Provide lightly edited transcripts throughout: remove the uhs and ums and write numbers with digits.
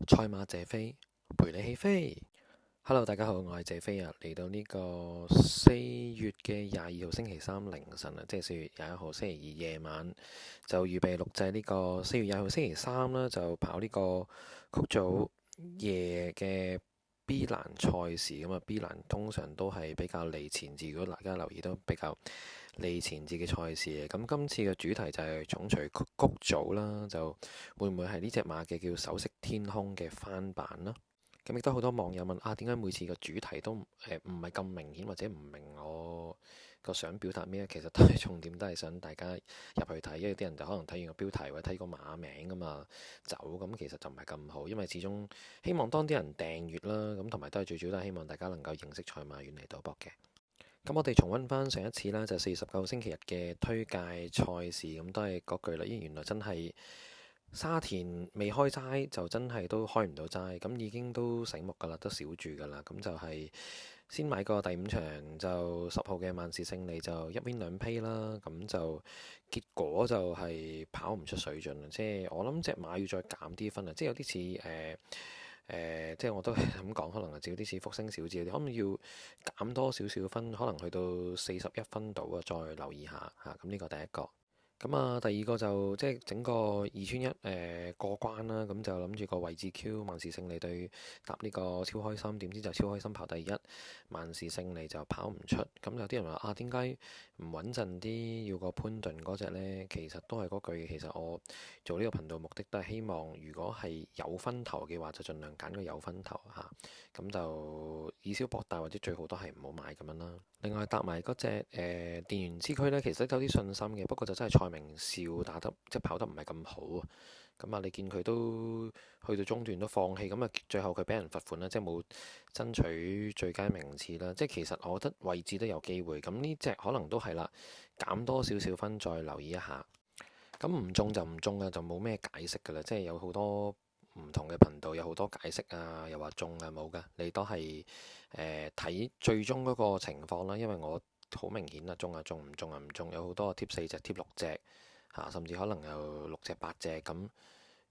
賽馬謝飛陪你起飛。Hello，大家好，我係謝飛啊。嚟到呢個4月嘅22號星期三凌晨啊，即係4月21號星期二夜晚，就預備錄製呢個4月21號星期三啦，就跑呢個曲組夜嘅 B 欄賽事咁啊。B 欄通常都係比較離前字，如果大家留意都比較離前字嘅賽事嘅。咁今次嘅主題就係重錘谷組啦，就會唔會係呢隻馬嘅叫首飾天空嘅翻版啦？咁亦都好多網友問啊，點解每次個主題都唔係咁明顯，或者唔明我個想表達咩？其實都係重點，都係想大家入去睇，因為啲人就可能睇完個標題或者睇個馬名㗎嘛走，咁其實就唔係咁好，因為始終希望當啲人訂閱啦，咁同埋都係最主要都係希望大家能夠認識賽馬，遠離賭博嘅。咁我哋重溫翻上一次啦，就4月19號星期日嘅推介賽事，咁都係嗰句啦，因為原來真係沙田未開齋就真係都開唔到齋，咁已經都醒目㗎啦，都少住㗎啦。咁就係先買個第5場就10號嘅萬事勝利就一 win 兩批啦，咁就結果就係跑唔出水準啦。即係我諗隻馬要再減啲分啊，即係有啲似即係我都係咁講，可能係有啲似福星小子嗰啲，可能要減多少少分，可能去到41分度啊，再留意下嚇。咁呢個第一個。咁啊，第二個就即係整個2村1過關啦，咁就諗住個位置 Q 萬事勝利對搭呢個超開心，點知就超開心跑第一，萬事勝利就跑唔出。咁有啲人話啊，點解唔穩陣啲要個潘頓嗰隻呢？其實都係嗰句，其實我做呢個頻道目的都係希望，如果係有分頭嘅話，就盡量揀個有分頭嚇，咁就以小博大或者最好都係唔好買咁樣啦。另外搭埋嗰隻電源之區呢，其實都有啲信心嘅，不過就真係蔡明少打得即係跑得唔係咁好啊。咁啊，你見佢都去到中段都放棄，咁啊最後佢俾人罰款啦，即係冇爭取最佳名次啦。即係其實我覺得位置都有機會，咁呢隻可能都係啦，減多少少分再留意一下。咁唔中就唔中啊，就冇咩解釋㗎啦。即係有好多唔同嘅頻道有好多解釋啊，又話中啊冇㗎，你都係睇最終嗰個情況啦。因為我好明顯啊，中啊中，唔中啊唔中，有好多貼4隻貼6隻嚇，甚至可能有6隻8隻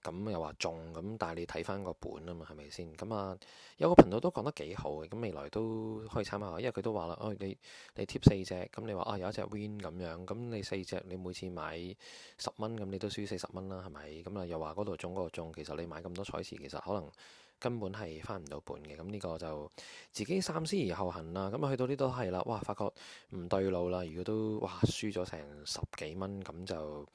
咁又話中咁，但係你睇翻個本啊嘛，係咪先？咁啊有個頻道都講得幾好嘅，咁未來都可以參考下，因為佢都話啦，你貼4隻，咁你話啊有一隻 win 咁樣，咁你4隻你每次買10蚊，咁你都輸40蚊啦，係咪？咁啊又話嗰度中嗰度中，其實你買咁多彩池，其實可能根本係翻唔到本嘅。咁呢個就自己三思而後行啦。咁啊去到呢度係啦，哇！發覺唔對路啦，如果都哇輸咗成10幾蚊，咁就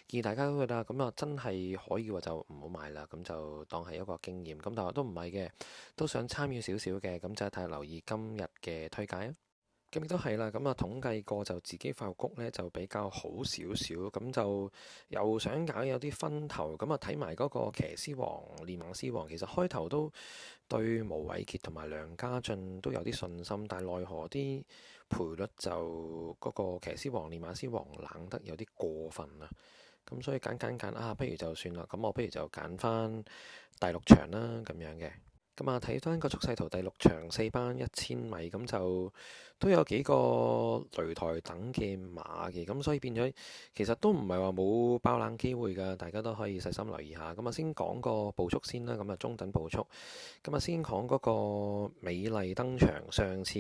建議大家都覺得咁啊，真係可以嘅話就唔好買啦。咁就當係一個經驗。咁但係都唔係嘅，都想參與少少嘅，咁就睇下留意今日嘅推介啊。咁亦都係啦，咁啊統計過就自己發育谷呢就比較好少少，咁就又想搞有啲分頭，咁啊睇埋嗰個騎師王、練馬師王，其實開頭都對毛偉傑同埋梁家俊都有啲信心，但係奈何啲賠率就嗰個騎師王、練馬師王冷得有啲過分啊，咁所以揀啊，不如就算啦，咁我不如就揀翻第6場啦，咁樣嘅。咁啊，睇翻個速勢圖，第6場4班1000米，咁就都有幾個擂台等嘅馬嘅，咁所以變咗其實都唔係話冇爆冷機會㗎，大家都可以細心留意下。咁啊，先講個步速先啦，咁啊中等步速。咁啊，先講嗰個美麗登場，上次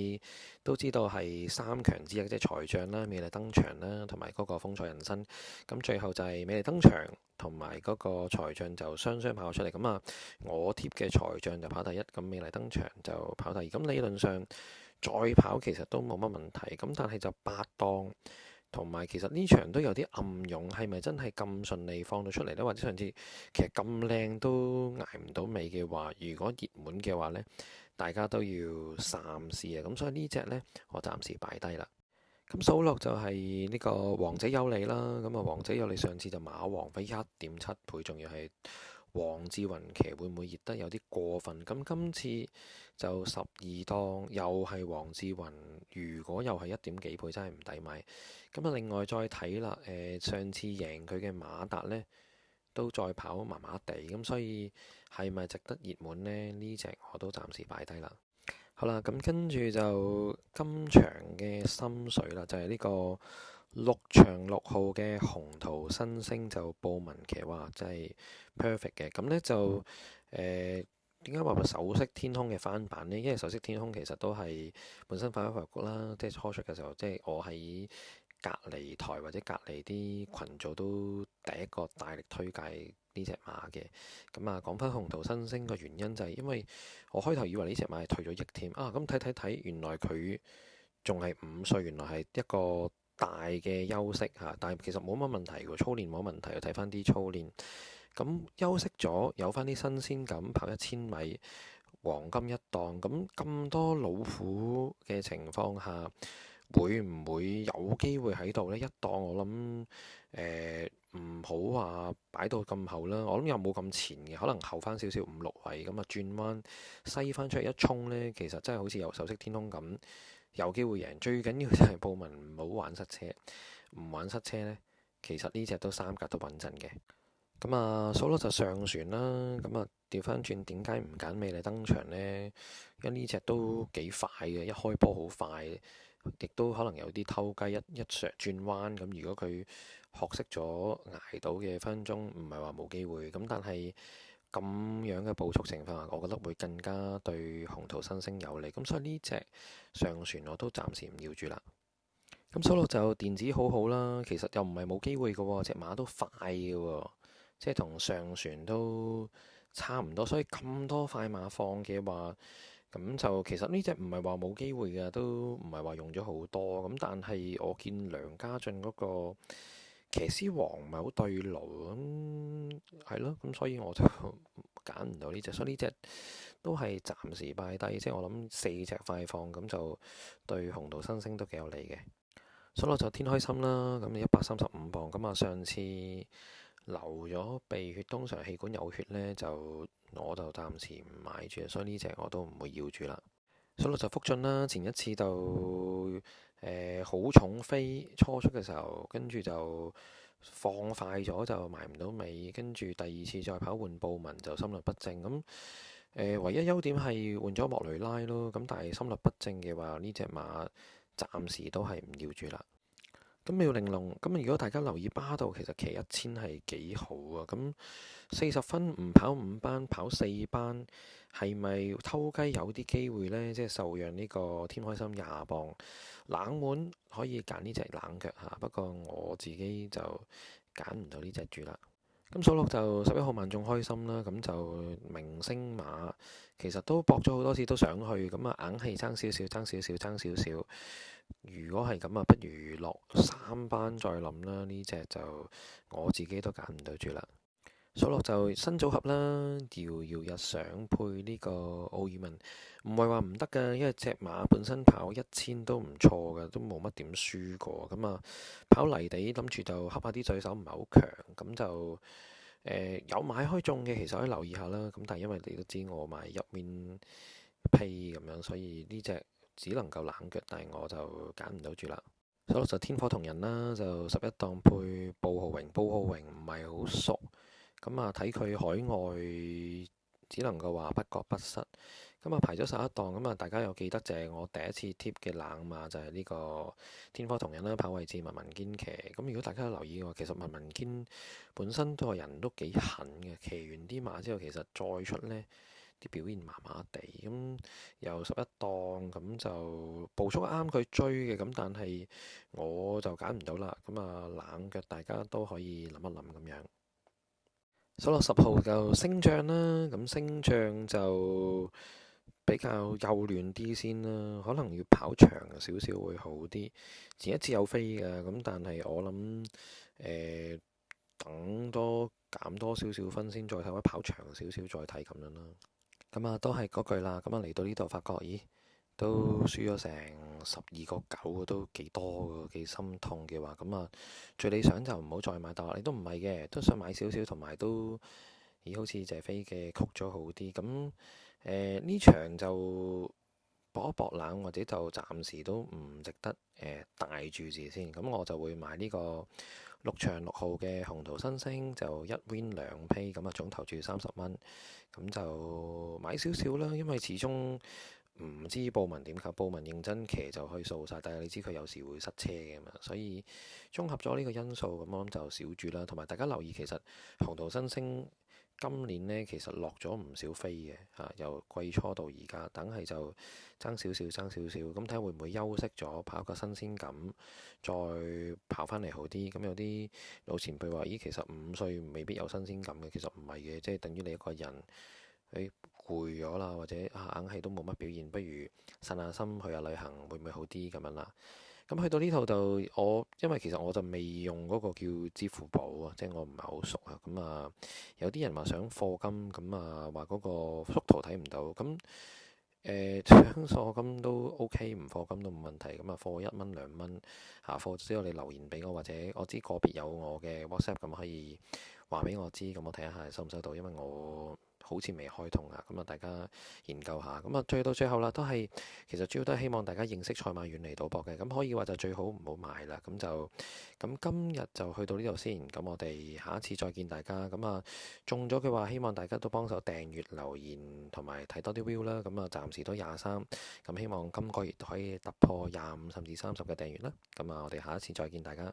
都知道係3強之一，即係財將啦、美麗登場啦，同埋嗰個風采人生。咁最後就係美麗登場同埋嗰個財將就雙雙跑出嚟。咁啊，我貼嘅財將就跑第一，咁美麗登場就跑第二。咁理論上再跑其實都冇乜問題。咁但係就8檔。同埋其實呢場都有啲暗湧，係咪真係咁順利放到出嚟呢？或者上次其實咁靚都捱唔到尾嘅話，如果熱門嘅話呢，大家都要三思啊！咁所以呢隻呢，我暫時擺低啦。咁數落就係呢個王者有利啦。咁啊，王者有利上次就馬王飛1.7倍，仲要係黃志雲騎，會唔會熱得有啲過分？咁今次就12檔又係黃志雲，如果又係1點幾倍，真係唔抵買。咁啊，另外再睇啦，上次贏佢嘅馬達呢，都再跑麻麻地，咁所以係咪值得熱門呢？呢隻我都暫時擺低啦。好啦，咁跟住就今場嘅心水啦，就係呢個6場6號嘅鴻圖新星就布文騎，哇，真係 perfect 嘅。咁呢就點解話首飾天空嘅翻版呢？因為首飾天空其實都係本身發發局啦，即係初出嘅時候，即係我喺隔離台或者隔離啲群組都第一個大力推介呢隻馬嘅。咁啊，講翻紅桃新星嘅原因就係因為我開頭以為呢隻馬係退咗役添啊，咁睇，原來佢仲係5歲，原來係一個大嘅休息嚇，但係其實冇乜問題喎，操練冇問題，睇翻啲操練。咁休息咗，有翻啲新鮮感，跑1000米黃金一檔，咁多老虎嘅情況下，會唔會有機會喺度呢？一檔我諗唔好話擺到咁後啦，我諗又冇咁前嘅，可能後翻少少5、6位咁啊，轉彎西翻出嚟一衝呢，其實真係好似有首飾天空咁，有機會贏。最緊要就係布文唔好玩塞車，唔玩塞車呢，其實呢隻都3格都穩陣嘅。咁啊，數落就上船啦。咁啊，調翻轉點解唔揀美麗登場呢？因為呢隻都幾快嘅，一開波好快，亦都可能有啲偷雞一上轉彎。咁如果佢學識咗捱到嘅分鐘，唔係話冇機會。咁但係咁樣嘅步速情況下，我覺得會更加對紅桃新星有利。咁所以呢隻上船我都暫時唔要住啦。咁數落就電子好好啦，其實又唔係冇機會嘅喎，隻馬都快嘅喎。即係同上船都差唔多，所以咁多快馬放嘅話，咁就其實呢隻唔係話冇機會嘅，都唔係話用咗好多。咁但係我見梁家俊嗰個騎師王唔係好對路，咁係咯，咁所以我就揀唔到呢隻，所以呢隻都係暫時擺低。即係我諗4隻快放，咁就對紅桃新星都幾有利嘅。所以我就天開心啦，咁135磅，咁啊上次流咗鼻血，通常氣管有血呢，我就暫時唔買住，所以呢隻我都唔會要住啦。所以就福進啦，前一次就好重飛初出嘅時候，跟住就放快咗就埋唔到尾，跟住第二次再跑換布文就心律不正咁。唯一優點係換咗莫雷拉咯，咁但係心律不正嘅話，呢隻馬暫時都係唔要住啦。咁妙玲瓏，咁如果大家留意巴度，其實騎1000係幾好啊！咁40分唔跑5班，跑4班，係咪偷雞有啲機會呢？即係受讓呢個天開心20磅，冷門可以揀呢隻冷腳嚇，不過我自己就揀唔到呢隻住啦。咁數落就11號萬眾開心啦，咁就明星馬其實都搏咗好多次都想去，咁啊硬係爭少少，爭少少，爭少少。如果係咁啊，不如落3班再諗啦。呢隻就我自己都揀唔到住啦。數落就新組合啦，遙遙日想配呢個奧爾文，唔係話唔得㗎，因為隻馬本身跑1000都唔錯㗎，都冇乜點輸過。咁啊，跑泥地諗住就恰下啲對手唔係好強，咁就有買開中嘅，其實可以留意下啦。咁但係因為你都知我買入面批咁樣，所以呢隻只能夠冷腳，但係我就揀唔到住啦。數落就天火同人啦，就11檔配布浩榮，布浩榮唔係好熟。咁啊，睇佢海外只能夠話不覺不失。咁啊，排咗11檔，咁啊，大家又記得就係我第一次貼嘅冷馬就係呢個天火同人啦，跑位置文文堅騎。咁如果大家有留意嘅話，其實文文堅本身個人都幾狠嘅，騎完啲馬之後，其實再出呢啲表現麻麻地。咁又11檔，咁就步速啱佢追嘅，咁但係我就揀唔到啦。咁啊，冷腳大家都可以諗一諗咁樣。數落10號就星象啦，咁星象就比較幼嫩啲先啦，可能要跑長少少會好啲。前一次有飛嘅，咁但係我諗等多減多少少分先再睇，或者跑長少少再睇咁樣啦。咁啊，都係嗰句啦。咁啊，嚟到呢度發覺，咦，都輸咗成12個9，都幾多，幾心痛嘅話，咁啊，最理想就唔好再買。但係你都唔係嘅，都想買少少，同埋都咦，好似謝飛嘅曲咗好啲。咁呢場就搏一搏冷，或者就暫時都唔值得大注字先。咁我就會買呢個6場6號嘅紅桃新星，就1 win 2 pay，咁啊總投注30蚊，咁就買少少啦。因為始終唔知布文點靠，布文認真騎就可以掃晒，但係你知佢有時會塞車嘅嘛，所以綜合咗呢個因素，咁我諗就少注啦。同埋大家留意，其實紅桃新星今年呢，其實落咗唔少飛嘅嚇，由季初到而家，等係就爭少少，爭少少，咁睇下會唔會休息咗，跑個新鮮感，再跑翻嚟好啲。咁有啲老前輩話：咦，其實5歲未必有新鮮感嘅，其實唔係嘅，即係等於你一個人誒攰咗啦，或者硬係都冇乜表現，不如散下心去下旅行，會唔會好啲咁樣啦？咁去到呢度就因為其實我就未用嗰個叫支付寶啊，即係我唔係好熟啊。咁啊，有啲人話想課金，咁啊話嗰個縮圖睇唔到，咁想課金都 OK，唔課金都冇問題。咁啊，課1蚊2蚊下課之後你留言俾我，或者我知個別有我嘅 WhatsApp，咁可以話俾我知，咁我睇下收唔收到，因為我好似未開通啊。咁啊，大家研究下。咁啊，到最後啦，其實主要都係希望大家認識賽馬，遠離賭博嘅。咁可以話就最好唔好買啦。咁今日就去到呢度先。咁我哋下一次再見大家。咁啊，中咗嘅話，希望大家都幫手訂閱、留言同埋睇多啲 view 啦。咁啊，暫時都23，咁希望今個月可以突破25甚至30嘅訂閱啦。咁啊，我哋下一次再見大家。